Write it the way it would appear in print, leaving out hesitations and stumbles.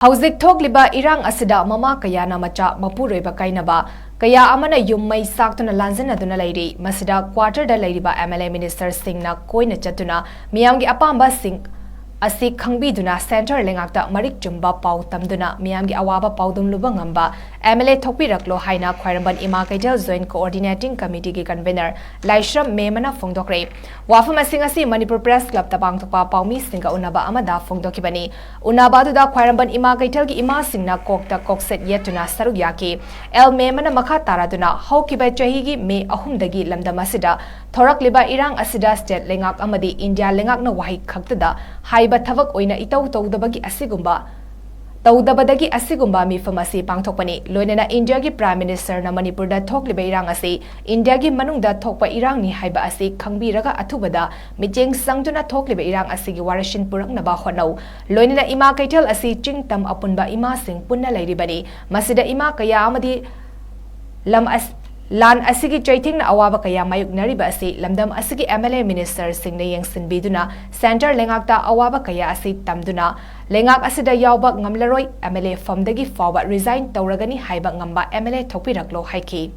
Hauzik thokliba irang asida mama kaya na macha mapuroiba kainaba kaya amana yummai saktuna lanzana duna lairi masida quarter da lairiba MLA minister singna koina chatuna miyamgi apamba sing asi khangbiduna center lengakta marik chumba pau tamduna miyamgi awaba paudum luba ngamba MLA thokpiraklo haina khwairamban ima kaijal joint coordinating committee gi convener Laishram Memana Fongdokre wafam asing asi Manipur Press Club tabang thokpa paumi singa unaba amada fongdokibani unaba da khwairamban ima kaijal gi ima singna kokta kokset yetuna saruk yaki el Memana makha taraduna haukiba chahi gi me ahum dagi lamdamasida thorak liba irang asida state lengak amadi India lengak na wahi khaktada haiba thavak oina itau tawdabagi asigumba tawdabadagi asigumba mifam asi pangthokpani loinana India gi prime minister na Manipur da thokliba irang asi India gi manungda thokpa irang ni haiba asi khangbiraga athubada micheng sangtuna thokliba irang asi gi warashin puraknaba honau loinana ima kaitel asi chingtam apunba ima sing punna lairibani masida ima kaya amadi Lan asigi chaiting na awaba kaya mayuk nariba asi lamdam asigi MLA minister singna yengsin biduna center lengakta awaba kaya asi tamduna lengak asida yawba ngamlaroi MLA famdagi fawa resign tawragani haiba ngamba MLA thokpiraklo haiki